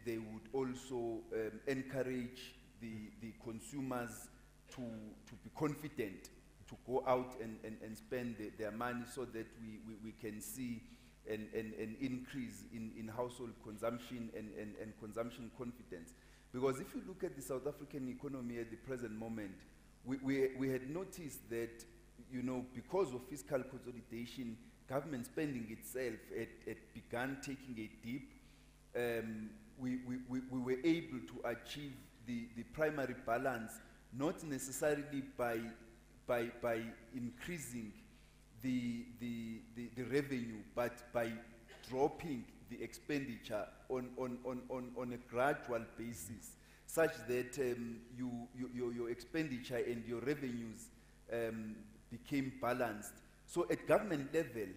they would also encourage the consumers to be confident to go out and spend their money, so that we can see an increase in household consumption and consumption confidence. Because if you look at the South African economy at the present moment, we had noticed that, you know, because of fiscal consolidation, government spending itself had begun taking a dip. We were able to achieve the primary balance, not necessarily by increasing the revenue, but by dropping the expenditure on a gradual basis, such that your expenditure and your revenues became balanced. So at government level,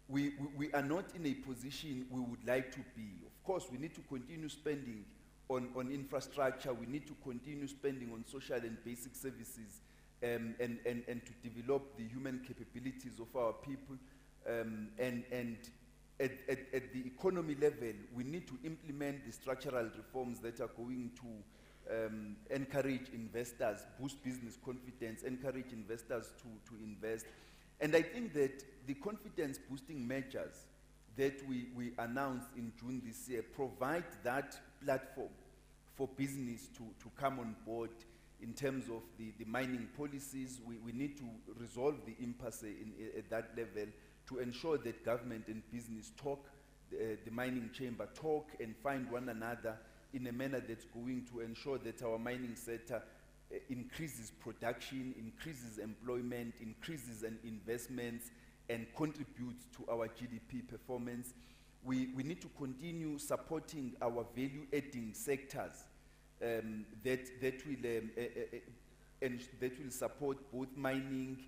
we are not in a position we would like to be. Of course, we need to continue spending on infrastructure, we need to continue spending on social and basic services, and to develop the human capabilities of our people. And at the economy level, we need to implement the structural reforms that are going to encourage investors, boost business confidence, encourage investors to invest. And I think that the confidence boosting measures that we announced in June this year provide that platform for business to come on board. In terms of the mining policies, we need to resolve the impasse at that level to ensure that government and business talk, the mining chamber talk and find one another in a manner that's going to ensure that our mining sector increases production, increases employment, increases investments, and contributes to our GDP performance. We need to continue supporting our value-adding sectors that will support both mining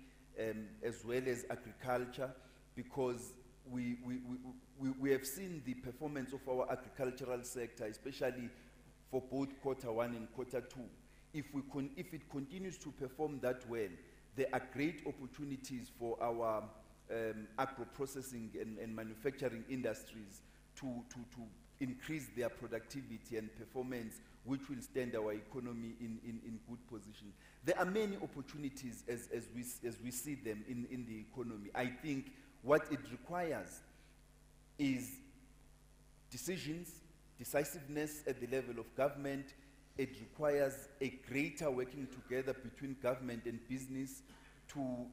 as well as agriculture, because we have seen the performance of our agricultural sector, especially for both Q1 and Q2. If it continues to perform that well, there are great opportunities for our agro-processing and manufacturing industries to increase their productivity and performance, which will stand our economy in good position. There are many opportunities as we see them in the economy. I think what it requires is decisions, decisiveness at the level of government. It requires a greater working together between government and business to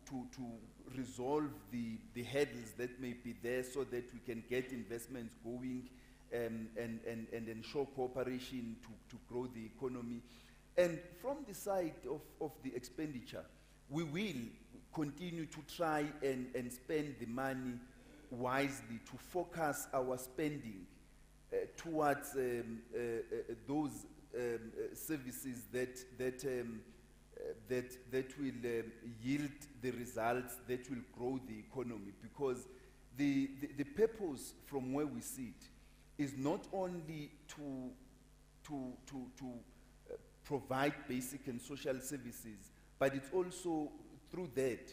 resolve the hurdles that may be there, so that we can get investments going and ensure cooperation to grow the economy. And from the side of the expenditure, we will continue to try and spend the money wisely, to focus our spending towards those services that will yield the results that will grow the economy. Because the purpose from where we sit is not only to provide basic and social services, but it's also through that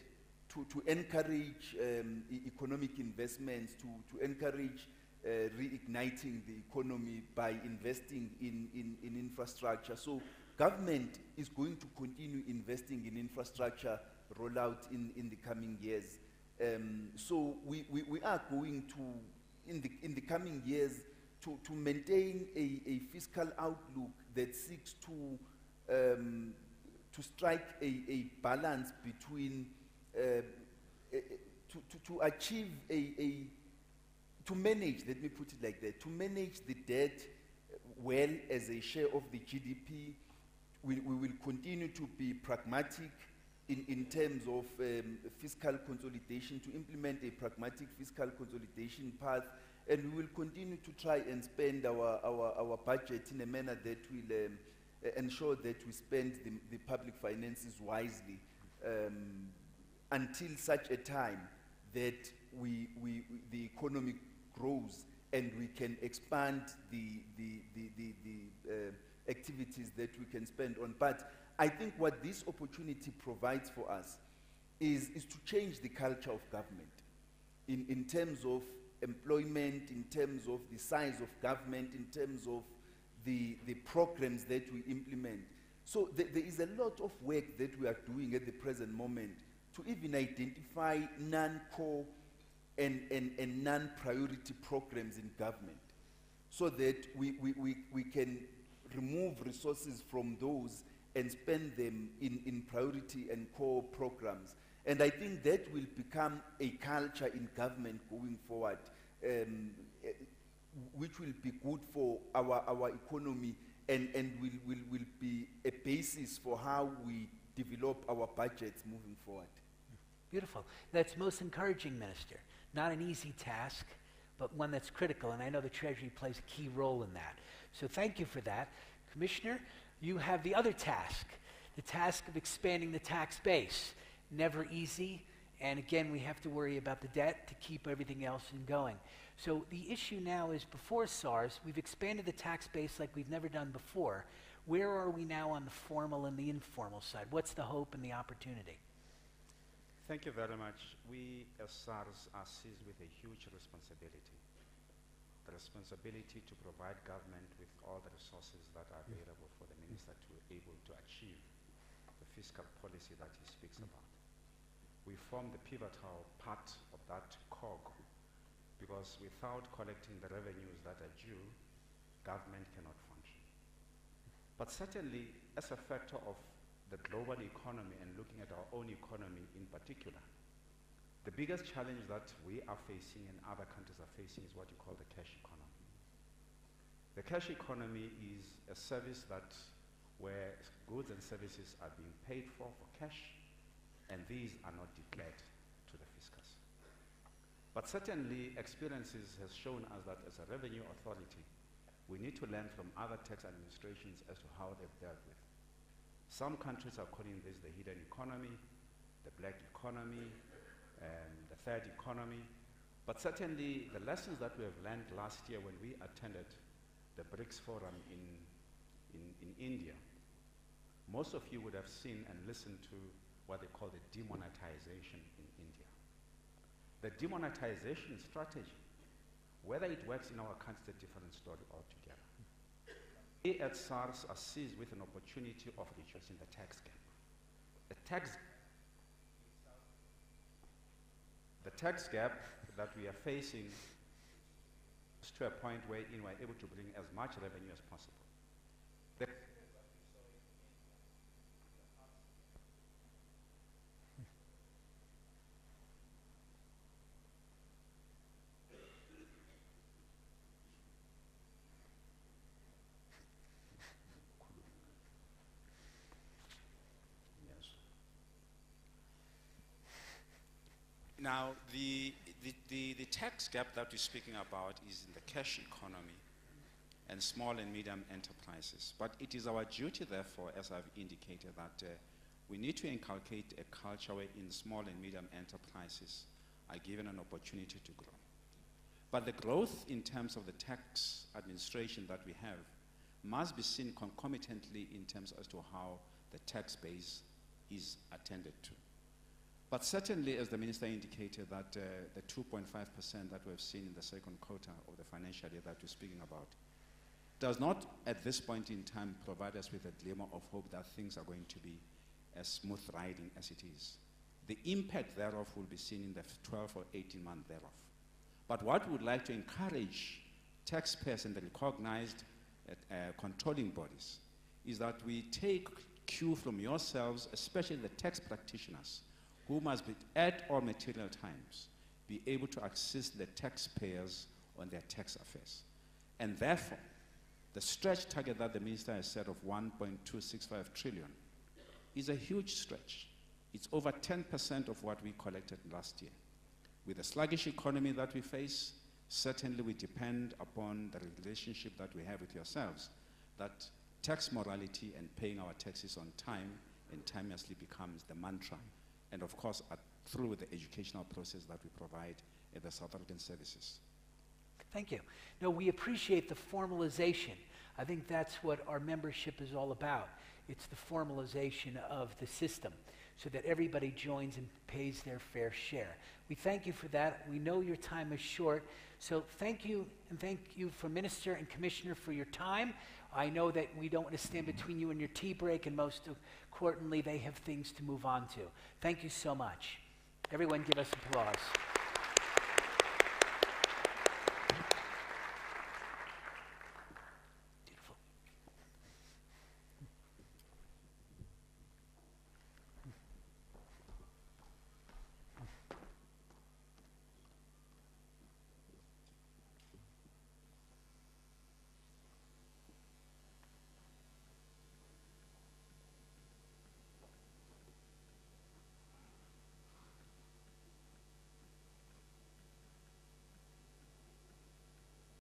to encourage economic investments, to encourage reigniting the economy by investing in infrastructure. So government is going to continue investing in infrastructure rollout in the coming years. So we are going to, in the coming years, to maintain a fiscal outlook that seeks to strike a balance between to achieve to manage, let me put it like that, to manage the debt well as a share of the GDP. We will continue to be pragmatic in terms of fiscal consolidation, to implement a pragmatic fiscal consolidation path, and we will continue to try and spend our budget in a manner that will ensure that we spend the public finances wisely until such a time that the economy grows and we can expand the activities that we can spend on. But I think what this opportunity provides for us is to change the culture of government in terms of employment, in terms of the size of government, in terms of the programs that we implement. So there is a lot of work that we are doing at the present moment to even identify non-core and non-priority programs in government, so that we can remove resources from those and spend them in priority and core programs. And I think that will become a culture in government going forward, which will be good for our economy and will be a basis for how we develop our budgets moving forward. Beautiful. That's most encouraging, Minister. Not an easy task, but one that's critical, and I know the Treasury plays a key role in that. So thank you for that. Commissioner, you have the other task, the task of expanding the tax base. Never easy, and again, we have to worry about the debt to keep everything else going. So the issue now is, before SARS, we've expanded the tax base like we've never done before. Where are we now on the formal and the informal side? What's the hope and the opportunity? Thank you very much. We as SARS are seized with a huge responsibility. The responsibility to provide government with all the resources that are available for the minister to be able to achieve the fiscal policy that he speaks about. We form the pivotal part of that cog, because without collecting the revenues that are due, government cannot function. But certainly, as a factor of the global economy and looking at our own economy in particular, the biggest challenge that we are facing and other countries are facing is what you call the cash economy. The cash economy is a service that where goods and services are being paid for cash, and these are not declared to the fiscus. But certainly, experiences has shown us that as a revenue authority, we need to learn from other tax administrations as to how they've dealt with. Some countries are calling this the hidden economy, the black economy, the third economy. But certainly, the lessons that we have learned last year when we attended the BRICS Forum in India, most of you would have seen and listened to what they call the demonetization in India. The demonetization strategy, whether it works in our country, is a different story altogether. We at SARS are seized with an opportunity of reducing the tax gap. The tax gap that we are facing is to a point where we're able to bring as much revenue as possible. Now, the tax gap that we're speaking about is in the cash economy and small and medium enterprises. But it is our duty, therefore, as I've indicated, that we need to inculcate a culture wherein small and medium enterprises are given an opportunity to grow. But the growth in terms of the tax administration that we have must be seen concomitantly in terms as to how the tax base is attended to. But certainly, as the Minister indicated, that the 2.5% that we've seen in the second quarter of the financial year that we're speaking about does not, at this point in time, provide us with a glimmer of hope that things are going to be as smooth riding as it is. The impact thereof will be seen in the 12 or 18 months thereof. But what we would like to encourage taxpayers and the recognized controlling bodies is that we take cue from yourselves, especially the tax practitioners, who must be at all material times be able to assist the taxpayers on their tax affairs. And therefore, the stretch target that the Minister has set of 1.265 trillion is a huge stretch. It's over 10% of what we collected last year. With the sluggish economy that we face, certainly we depend upon the relationship that we have with yourselves, that tax morality and paying our taxes on time and timelessly becomes the mantra. And of course, through the educational process that we provide at the South African services. Thank you. No, we appreciate the formalization. I think that's what our membership is all about. It's the formalization of the system. so that everybody joins and pays their fair share. We thank you for that. We know your time is short, so thank you, and thank you for Minister and Commissioner for your time. I know that we don't want to stand between you and your tea break, and most importantly, they have things to move on to. Thank you so much. Everyone give us applause.